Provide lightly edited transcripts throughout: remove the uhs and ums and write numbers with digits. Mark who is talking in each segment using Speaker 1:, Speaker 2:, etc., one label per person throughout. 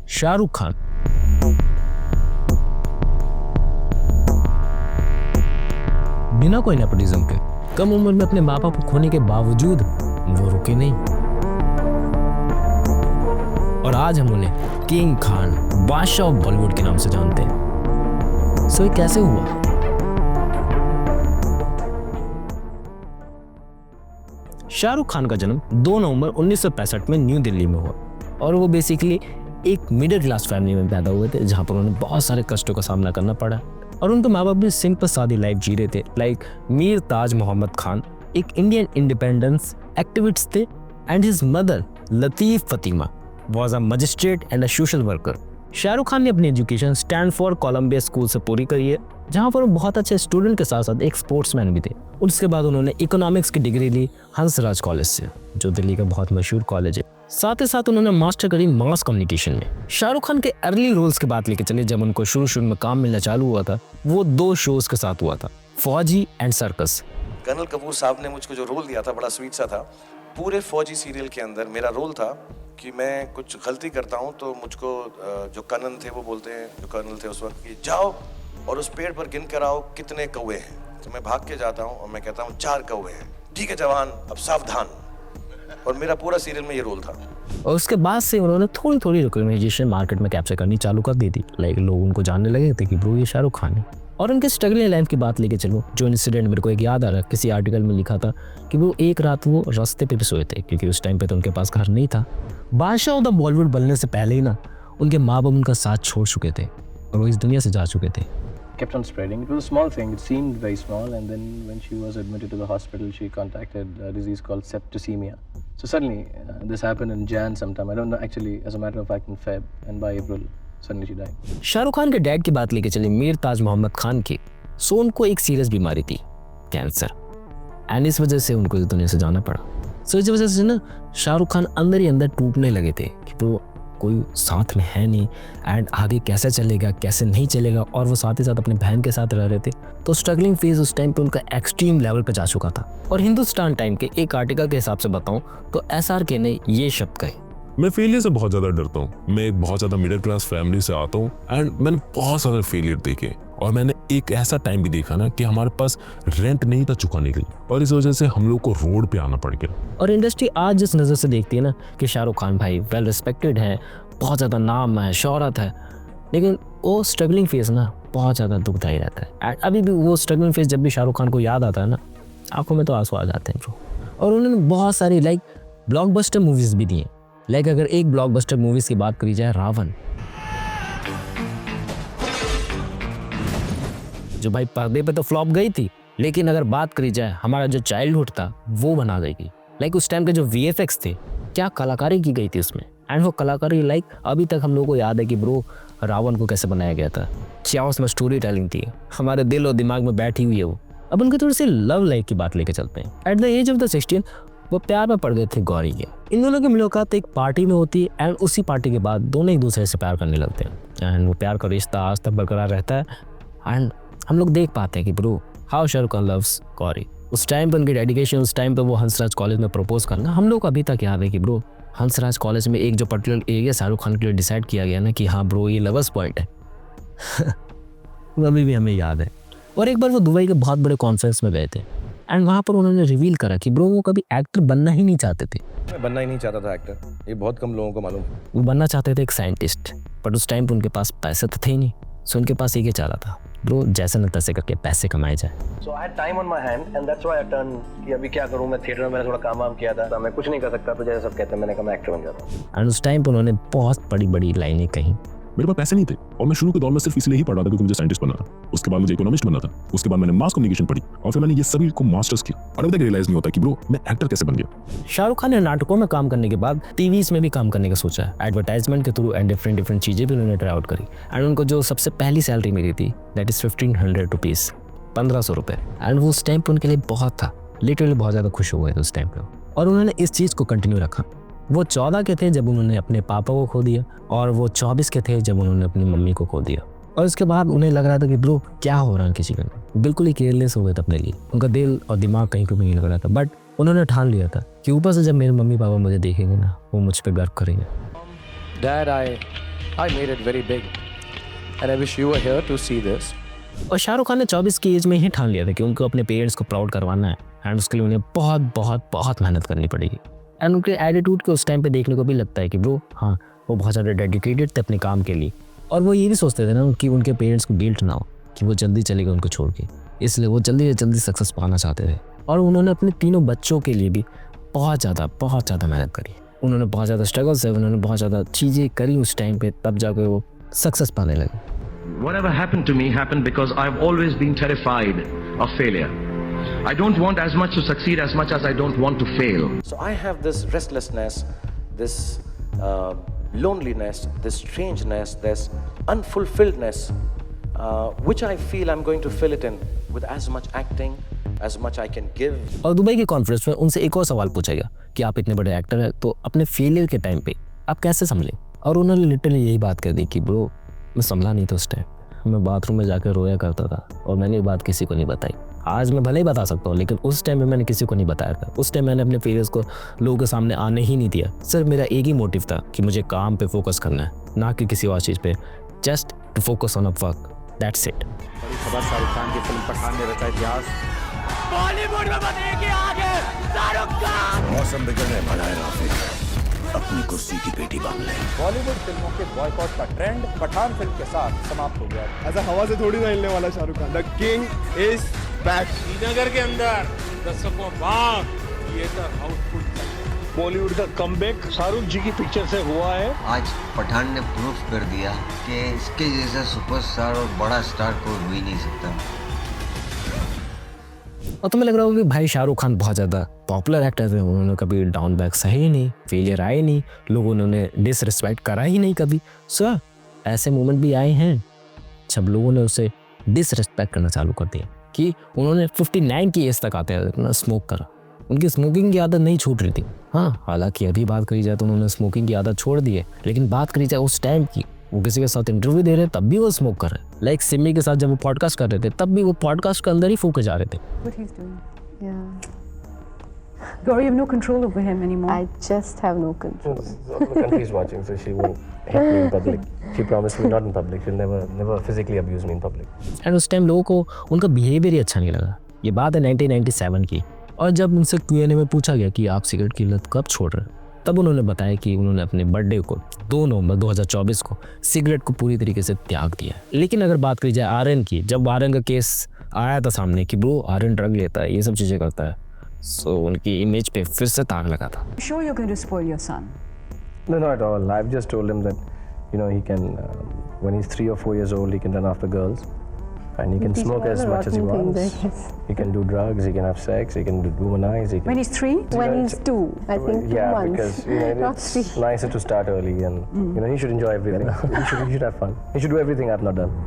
Speaker 1: शाहरुख खान। बिना कोई नेपोटिज्म के कम उम्र में अपने माँ बाप को खोने के बावजूद वो रुके नहीं और आज हम उन्हें किंग खान, बादशाह ऑफ बॉलीवुड के नाम से जानते हैं। सो ये कैसे हुआ? शाहरुख खान का जन्म 2 नवंबर 1965 में न्यू दिल्ली में हुआ और वो बेसिकली एक मिडिल क्लास फैमिली में पैदा हुए थे जहां पर उन्हें बहुत सारे कष्टों का सामना करना पड़ा और उनके माँ बाप भी सिंपल सादी लाइफ जी रहे थे। लाइक मीर ताज मोहम्मद खान एक इंडियन इंडिपेंडेंस एक्टिविस्ट थे and his mother Latif Fatima was a magistrate and a social worker. Shahrukh Khan ने अपनी एजुकेशन स्टैनफोर्ड कोलंबिया स्कूल से पूरी करी है जहां पर वो बहुत अच्छे स्टूडेंट के साथ साथ एक स्पोर्ट्समैन भी थे। उसके बाद उन्होंने इकोनॉमिक्स की डिग्री ली हंसराज कॉलेज से जो दिल्ली का बहुत मशहूर कॉलेज है। साथ ही साथ उन्होंने मास्टर करी मास कम्युनिकेशन में। शाहरुख खान के अर्ली रोल्स की बात लेके चले, जब उनको शुरू में काम मिलना चालू हुआ था वो 2 शोज के साथ हुआ था, फौजी एंड सर्कस।
Speaker 2: कर्नल कपूर साहब ने मुझको जो रोल दिया था बड़ा स्वीट सा था। पूरे फौजी सीरियल के अंदर मेरा रोल था कि मैं कुछ गलती करता हूँ तो मुझको जो कर्नल थे वो बोलते हैं, जो कर्नल थे उस वक्त, कि जाओ और उस पेड़ पर गिन कर आओ कितने कौवे हैं। तो मैं भाग के जाता हूँ और मैं कहता हूँ 4 कौवे हैं। ठीक है जवान, अब सावधान। और मेरा पूरा सीरियल में ये रोल था।
Speaker 1: और उसके बाद से उन्होंने थोड़ी थोड़ी रिकॉग्नाइजेशन मार्केट में कैप्चर करनी चालू कर दी थी। लाइक लोग उनको जानने लगे थे कि ब्रो ये शाहरुख खान है। और उनके स्ट्रगलिंग लाइफ की बात लेके चलो, जो इंसिडेंट मेरे को एक याद आ रहा है, किसी आर्टिकल में लिखा था कि वो एक रात वो रास्ते पे भी सोए थे क्योंकि उस टाइम पे तो उनके पास घर नहीं था। बादशाह ऑफ द बॉलीवुड बनने से पहले ही ना उनके माँ बाप उनका साथ छोड़ चुके थे और वो इस दुनिया से जा चुके थे।
Speaker 3: Kept on spreading. It was a small thing. It seemed very small, and then when she was admitted to the hospital, she contracted a disease called septicemia. So suddenly, this happened in Jan sometime. I don't know actually, as a matter of fact, in Feb, and by April, suddenly she died.
Speaker 1: Shahrukh Khan के dad की बात लेके चले, मीर ताज मोहम्मद खान की, सो उनको एक serious बीमारी थी, कैंसर, एंड इस वजह से उनको इस दुनिया से जाना पड़ा। सो इस वजह से ना शाहरुख खान अंदर ही अंदर टूटने लगे थे कि तो कोई साथ में है नहीं एंड आगे कैसे चलेगा कैसे नहीं चलेगा। और वो साथ ही साथ अपने बहन के साथ रह रहे थे तो स्ट्रगलिंग फेज उस टाइम पे उनका एक्सट्रीम लेवल पे जा चुका था। और हिंदुस्तान टाइम के एक आर्टिकल के हिसाब से बताऊं तो SRK ने ये शब्द कहे,
Speaker 4: मैं फेलियर से बहुत ज्यादा डरता हूँ। मैं एक बहुत ज्यादा मिडिल क्लास फैमिली से आता हूँ एंड मैंने बहुत सारे फेलियर देखे और मैंने एक ऐसा टाइम भी देखा ना कि हमारे पास रेंट नहीं था चुकाने के लिए और इस वजह से हम लोग को रोड पे आना पड़ गया।
Speaker 1: और इंडस्ट्री आज जिस नज़र से देखती है ना कि शाहरुख खान भाई वेल रिस्पेक्टेड है, बहुत ज़्यादा नाम है, शोहरत है, लेकिन वो स्ट्रगलिंग फेज ना बहुत ज़्यादा दुखदाई रहता है। एंड अभी भी वो स्ट्रगलिंग फेज जब भी शाहरुख खान को याद आता है ना, आंखों में तो आंसू आ जाते हैं ब्रो। और उन्होंने बहुत सारी लाइक ब्लॉकबस्टर मूवीज़ भी दी हैं। लाइक अगर एक ब्लॉकबस्टर मूवीज़ की बात करी जाए, रावण, जो भाई पर्दे पे तो फ्लॉप गई थी, लेकिन अगर बात करी जाए हमारा जो चाइल्डहुड था वो बना गई थी। लाइक उस टाइम के जो VFX थे, क्या कलाकारी की गई थी उसमें। एंड वो कलाकारी लाइक अभी तक हम लोगों को याद है कि ब्रो रावण को कैसे बनाया गया था, क्या उसमें स्टोरी टेलिंग थी, हमारे दिल और दिमाग में बैठी हुई है वो। अब उनकी थोड़ी सी लव लाइफ की बात लेके चलते हैं। At the age of the 16 वो प्यार में पड़ गए थे गौरी के। इन दोनों की मुलाकात एक पार्टी में होती है एंड उसी पार्टी के बाद दोनों एक दूसरे से प्यार करने लगते हैं एंड वो प्यार का रिश्ता आज तक बरकरार रहता है। एंड हम लोग देख पाते हैं कि bro how Shahrukh Khan loves Gauri. उस टाइम पर उनकी डेडिकेशन, उस टाइम पर वो हंसराज कॉलेज में प्रपोज करना हम लोग को अभी तक याद है कि ब्रो हंसराज कॉलेज में एक जो पर्टिकुलर एरिया शाहरुख खान के लिए डिसाइड किया गया ना कि हाँ ब्रो ये लवर्स पॉइंट है वो अभी भी हमें याद है। और एक बार वो दुबई के बहुत बड़े कॉन्फ्रेंस में गए थे एंड वहाँ पर उन्होंने रिवील करा कि ब्रो वो कभी एक्टर बनना ही नहीं चाहते थे।
Speaker 2: मैं बनना ही नहीं चाहता था एक्टर, ये बहुत कम लोगों को मालूम।
Speaker 1: वो बनना चाहते थे एक साइंटिस्ट, बट उस टाइम पर उनके पास पैसे तो थे ही नहीं। सो उनके पास एक ही चाह रहा था ब्रो जैसे न तैसे करके पैसे कमाए जाए।
Speaker 3: So I had time on my hand and that's why I turned कि अभी क्या करूँ। मैं थिएटर में मैंने थोड़ा काम वाम किया था, मैं कुछ नहीं कर सकता तो जैसे सब कहते हैं मैंने कहा मैं एक्टर बन जाता हूँ।
Speaker 1: एंड उस टाइम पर उन्होंने बहुत बड़ी बड़ी लाइनें कही।
Speaker 4: मेरे पास पैसे नहीं थे और मैं शुरू के दौर में सिर्फ इसलिए ही पढ़ रहा था क्योंकि मुझे साइंटिस्ट बनना था। उसके बाद मुझे इकोनॉमिस्ट बनना था। उसके बाद मैंने मास कम्युनिकेशन पढ़ी और फिर मैंने ये सभी को मास्टर्स किया और अभी तक रियलाइज नहीं होता कि ब्रो मैं एक्टर कैसे बन गया।
Speaker 1: शाहरुख खान ने नाटकों में काम करने के बाद टीवीज में भी काम करने का सोचा है, एडवर्टाइजमेंट के थ्रू एंड डिफरेंट चीजें भी उन्होंने ट्राई आउट करी। एंड उनको जो सबसे पहली सैलरी मिली थी दैट इज 1500 रुपीज, 1500 रुपये। एंड वो उस टाइम पर उनके लिए बहुत था, लिटरली बहुत ज़्यादा खुश हो गए थे उस टाइम पे। और उन्होंने इस चीज़ को कंटिन्यू रखा। वो 14 के थे जब उन्होंने अपने पापा को खो दिया और वो 24 के थे जब उन्होंने अपनी मम्मी को खो दिया। और उसके बाद उन्हें लग रहा था कि ब्रो क्या हो रहा है किसी का, बिल्कुल ही केयरलेस हो गए थे अपने लिए। उनका दिल और दिमाग कहीं पर नहीं लग रहा था, बट उन्होंने ठान लिया था कि ऊपर से जब मेरे मम्मी पापा मुझे देखेंगे ना वो मुझ पर गर्व करेंगे।
Speaker 5: Dad, I
Speaker 3: I made it very big, and I wish you were here to see this.
Speaker 1: और शाहरुख खान ने 24 की एज में ही ठान लिया था कि उनको अपने पेरेंट्स को प्राउड करवाना है एंड उसके लिए उन्हें बहुत बहुत बहुत मेहनत करनी पड़ेगी। एंड उनके एटीट्यूड को उस टाइम पे देखने को भी लगता है कि ब्रो हाँ वो बहुत ज़्यादा डेडिकेटेड थे अपने काम के लिए, और वो ये भी सोचते थे ना कि उनके पेरेंट्स को गिल्ट ना हो कि वो जल्दी चले गए उनको छोड़ के, इसलिए वो जल्दी से जल्दी सक्सेस पाना चाहते थे। और उन्होंने अपने तीनों बच्चों के लिए भी बहुत ज़्यादा मेहनत करी। उन्होंने बहुत ज़्यादा स्ट्रगल से उन्होंने बहुत ज़्यादा चीज़ें करी उस टाइम पे, तब जाकर वो सक्सेस पाने लगे।
Speaker 5: Whatever happened to me happened because I've always been terrified of failure. I don't want as much to succeed as much as I don't want to fail.
Speaker 3: So I have this restlessness, this loneliness, this strangeness, this unfulfilledness, which I feel I'm going to fill it in with as much acting, as much I can give.
Speaker 1: और Dubai के conference में उनसे एक और सवाल पूछा गया कि आप इतने बड़े एक्टर हैं तो अपने फेलियर के टाइम पे आप कैसे संभले, और उन्होंने लिटरली यही बात कर दी कि ब्रो मैं संभला नहीं था उस टाइम, मैं बाथरूम में जाकर रोया करता था और मैंने ये बात किसी को नहीं बताई। आज मैं भले ही बता सकता हूँ लेकिन उस टाइम में मैंने किसी को नहीं बताया था। उस टाइम मैंने अपने फेलियर्स को लोगों के सामने आने ही नहीं दिया। सिर्फ मेरा एक ही मोटिव था कि मुझे काम पे फोकस करना है, ना कि किसी और चीज़ पे, just to focus on a work, that's it.
Speaker 6: बड़ी खबर, शाहरुख खान की फिल्म पठान ने रचा इतिहास। बॉलीवुड में बनेगी आगे शाहरुख खान।
Speaker 7: मौसम बिगड़ने वाला है राफिक, अपनी कुर्सी की पेटी बांध ले।
Speaker 6: बॉलीवुड फिल्मों के बॉयकॉट का ट्रेंड पठान फिल्म के साथ समाप्त हो गया। ऐसा हवा से थोड़ी ना हिलने वाला Shahrukh Khan. The king is back. Srinagar के अंदर दर्शकों बाग थिएटर हाउसफुल। बॉलीवुड का कमबैक शाहरुख जी की पिक्चर से हुआ है।
Speaker 8: आज पठान ने प्रूफ कर दिया कि इसके जैसा सुपरस्टार और बड़ा स्टार कोई हो ही नहीं सकता।
Speaker 1: और तुम्हें लग रहा होगा कि भाई शाहरुख खान बहुत ज़्यादा पॉपुलर एक्टर थे, उन्होंने कभी डाउन बैक सही ही नहीं, फेलियर आए नहीं, लोगों ने उन्हें डिसरिस्पेक्ट करा ही नहीं कभी। सर ऐसे मोमेंट भी आए हैं जब लोगों ने उसे डिसरिस्पेक्ट करना चालू कर दिया कि उन्होंने 59 की एज तक आते हैं स्मोक करा, उनकी स्मोकिंग की आदत नहीं छूट रही थी। हाँ हालांकि अभी बात करी जाए तो उन्होंने स्मोकिंग की आदत छोड़ दी है, लेकिन बात करी जाए उस टाइम की, वो किसी के साथ इंटरव्यू दे रहे हैं तब भी वो स्मोक कर रहे हैं। लाइक सिमी के साथ जब वो पॉडकास्ट कर रहे थे तब भी वो पॉडकास्ट के अंदर ही फोकस जा रहे थे।
Speaker 9: What he's doing. Yeah. Gauri, you have no control over him anymore.
Speaker 10: I just have no control.
Speaker 3: The country is watching, so she won't hit me in public. She promised me not in public. She'll never physically abuse me in public.
Speaker 1: And उस time लोगों को उनका behaviour ही अच्छा नहीं लगा। ये बात है 1997 की। और जब उनसे Q&A में पूछा गया कि आप सिगरेट की लत कब छोड़ रहे हैं, तब उन्होंने बताया कि उन्होंने अपने बर्थडे को 2 नवंबर 2024 को सिगरेट को पूरी तरीके से त्याग दिया। लेकिन अगर बात करी जाए आर्यन की, जब आर्यन का केस आया था सामने कि ब्रो आर्यन ड्रग लेता है, ये सब चीज़ें करता है, सो उनकी इमेज पे फिर से ताक लगा था।
Speaker 9: Sure, you're going to spoil your son.
Speaker 3: No, not at all. I've just told him that, he can, when he's 3 or 4 years old, he can run after girls, and he can smoke as much as he wants. He can do drugs, he can have sex, he can womanize. He can,
Speaker 9: When he's 3?
Speaker 10: When he's 2, I think 2
Speaker 3: yeah,
Speaker 10: months.
Speaker 3: because
Speaker 10: Not
Speaker 3: it's
Speaker 10: 3.
Speaker 3: nicer to start early, and he should enjoy everything. he should have fun. He should do everything I've not done.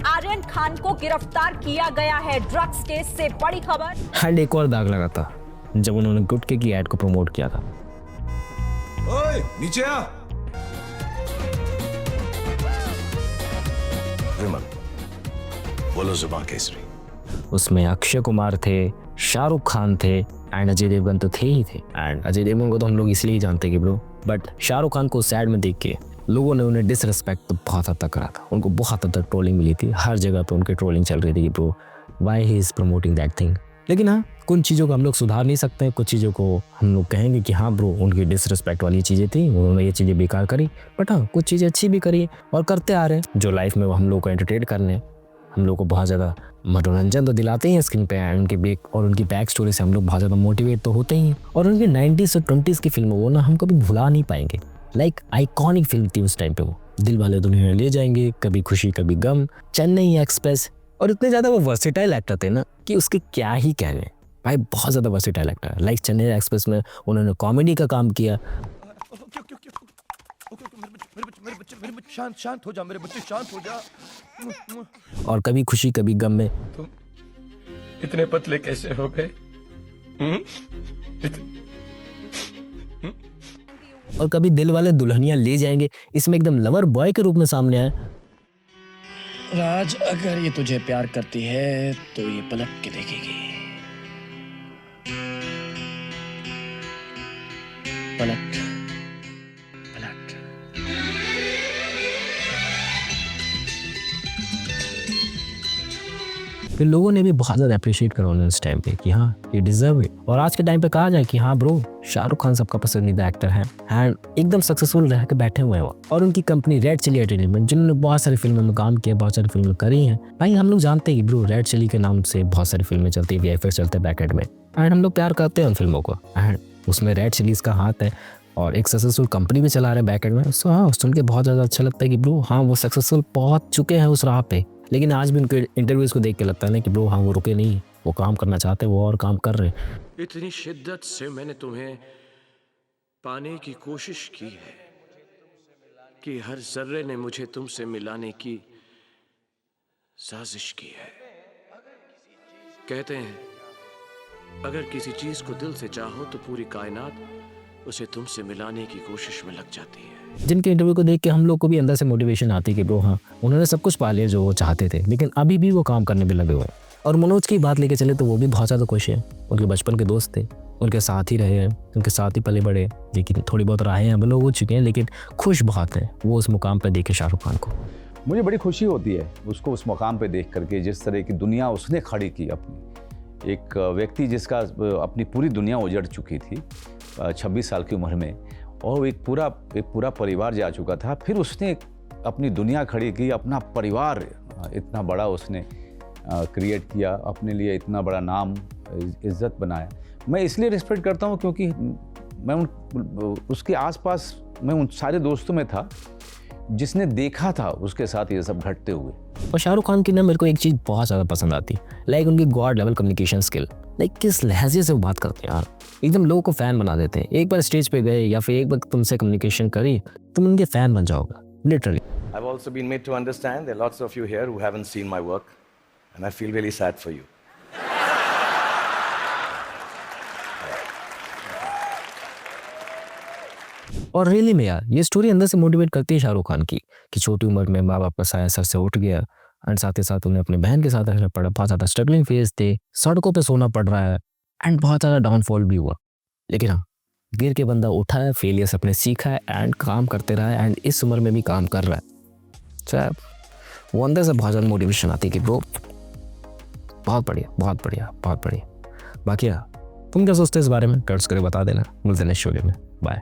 Speaker 11: Aryan Khan को गिरफ्तार किया गया है drugs case से। बड़ी खबर।
Speaker 1: And एक और दाग लगा था जब उन्होंने गुटके की एड को प्रमोट किया था।
Speaker 7: ओए नीचे आ। विमल बोलो जुबान केसरी।
Speaker 1: उसमें अक्षय कुमार थे, शाहरुख खान थे एंड अजय देवगन तो थे ही थे। एंड अजय देवगन को तो हम लोग इसलिए ही जानते कि ब्रो, बट शाहरुख खान को सैड में देख के लोगों ने उन्हें डिसरिस्पेक्ट तो बहुत हद तक करा था। उनको बहुत हद तक ट्रोलिंग मिली थी, हर जगह पे उनकी ट्रोलिंग चल रही थी कि bro why he is promoting that thing. लेकिन हाँ, कुछ चीज़ों को हम लोग सुधार नहीं सकते, कुछ चीज़ों को हम लोग कहेंगे कि हाँ ब्रो उनकी डिसरिस्पेक्ट वाली चीज़ें थी, उन्होंने ये चीज़ें बेकार करी, बट हाँ कुछ चीज़ें अच्छी भी करी और करते आ रहे हैं जो लाइफ में हम लोग को एंटरटेन करने, हम लोग को बहुत ज़्यादा मनोरंजन तो दिलाते ही हैं स्क्रीन पे। उनकी बैक स्टोरी से हम लोग बहुत ज़्यादा मोटिवेट तो होते ही हैं। और उनकी 90s और 20s की फिल्म वो ना हम कभी भुला नहीं पाएंगे। लाइक आइकॉनिक फिल्म थी उस टाइम पे वो, दिल वाले दुल्हनिया ले जाएंगे, कभी खुशी कभी गम, चेन्नई एक्सप्रेस। और इतने ज़्यादा वो वर्सेटाइल एक्टर थे ना कि उसके क्या ही कहने भाई, बहुत ज़्यादा versatile actor. Like Chennai express में उन्होंने कॉमेडी का काम किया।
Speaker 6: मेरे बच्चे शांत हो जा, मेरे बच्चे शांत हो जा।
Speaker 1: और कभी खुशी कभी गम में
Speaker 3: तुम इतने पतले कैसे हो गए?
Speaker 1: और कभी दिल वाले दुल्हनिया ले जाएंगे, इसमें एकदम लवर बॉय के रूप में सामने आए।
Speaker 12: राज, अगर ये तुझे प्यार करती है तो ये पलट के देखेगी। पलट पलट।
Speaker 1: फिर लोगों ने भी बहुत ज़्यादा अप्रिशिएट करा उन्हें उस टाइम पे कि हाँ ये डिजर्व है। और आज के टाइम पे कहा जाए कि हाँ ब्रो, शाहरुख खान सबका पसंदीदा एक्टर है एंड एकदम सक्सेसफुल रह के बैठे हुए हैं वो। और उनकी कंपनी रेड चिली एंटरटेनमेंट, जिन्होंने बहुत सारी फिल्मों में काम किया, बहुत सारी फिल्में करी हैं। भाई हम लोग जानते हैं कि ब्रो रेड चिली के नाम से बहुत सारी फिल्में चलती है, VFX चलते हैं बैकएंड में, एंड हम लोग प्यार करते हैं उन फिल्मों को, एंड उसमें रेड चिलीज का हाथ है और एक सक्सेसफुल कंपनी भी चला रहे हैं बैकएंड में। सो हाँ, सुन के बहुत ज़्यादा अच्छा लगता है कि ब्रो हाँ वो सक्सेसफुल पहुंच चुके हैं उस राह पे। लेकिन आज भी उनके इंटरव्यूज़ को देख के लगता है ना कि ब्रो हाँ वो रुके नहीं, वो काम करना चाहते, वो और काम कर रहे हैं।
Speaker 12: इतनी शिद्दत से मैंने तुम्हें पाने की कोशिश की है कि हर जर्रे ने मुझे तुमसे मिलाने की साजिश की है। कहते हैं अगर किसी चीज को दिल से चाहो तो पूरी कायनात उसे तुमसे मिलाने की कोशिश में लग जाती है।
Speaker 1: जिनके इंटरव्यू को देख के हम लोग को भी अंदर से मोटिवेशन आती है कि ब्रो हाँ उन्होंने सब कुछ पा लिया जो वो चाहते थे, लेकिन अभी भी वो काम करने में लगे हुए हैं। और मनोज की बात लेके चले तो वो भी बहुत ज़्यादा खुश है। उनके बचपन के दोस्त थे, उनके साथ ही रहे हैं, उनके साथ ही पले बड़े, लेकिन थोड़ी बहुत राहें हम लोग हो चुके हैं, लेकिन खुश बहुत हैं वो उस मुकाम पर देखे शाहरुख खान को।
Speaker 7: मुझे बड़ी खुशी होती है उसको उस मुकाम पे देख करके, जिस तरह की दुनिया उसने खड़ी की अपनी। एक व्यक्ति जिसका अपनी पूरी दुनिया उजड़ चुकी थी 26 साल की उम्र में, और एक पूरा परिवार जा चुका था, फिर उसने अपनी दुनिया खड़ी की, अपना परिवार इतना बड़ा उसने क्रिएट किया, अपने लिए इतना बड़ा नाम इज्जत बनाया। मैं इसलिए रिस्पेक्ट करता हूँ क्योंकि मैं उसके आसपास मैं उन सारे दोस्तों में था जिसने देखा था उसके साथ ये सब घटते हुए।
Speaker 1: और शाहरुख खान की ना मेरे को एक चीज़ बहुत ज़्यादा पसंद आती है, लाइक उनकी God level communication skill. Like किस लहजे से वो बात करते हैं यार, एकदम लोगों को फ़ैन बना देते हैं। एक बार स्टेज पे गए या फिर एक बार तुमसे कम्युनिकेशन करी, तुम उनके फ़ैन बन जाओगे literally.
Speaker 2: I've also been made to understand there are lots of you here who haven't seen my work and I feel really sad for you.
Speaker 1: और रियली में यार ये स्टोरी अंदर से मोटिवेट करती है शाहरुख खान की कि छोटी उम्र में माँ बाप का साया सर से उठ गया, एंड साथ ही साथ उन्हें अपनी बहन के साथ रहना पड़ा, बहुत ज़्यादा स्ट्रगलिंग फेज थे, सड़कों पे सोना पड़ रहा है, एंड बहुत ज़्यादा डाउनफॉल भी हुआ। लेकिन हाँ, गिर के बंदा उठा है, फेलियर से अपने सीखा है एंड काम करते रहा है, एंड इस उम्र में भी काम कर रहा है। चाहे वो अंदर से बहुत ज़्यादा मोटिवेशन आती है कि ब्रो बहुत बढ़िया, बहुत बढ़िया, बहुत बढ़िया। बाकी यार तुम क्या सोचते हो इस बारे में? कमेंट्स करके बता देना। मिलते हैं नेक्स्ट वीडियो में। बाय।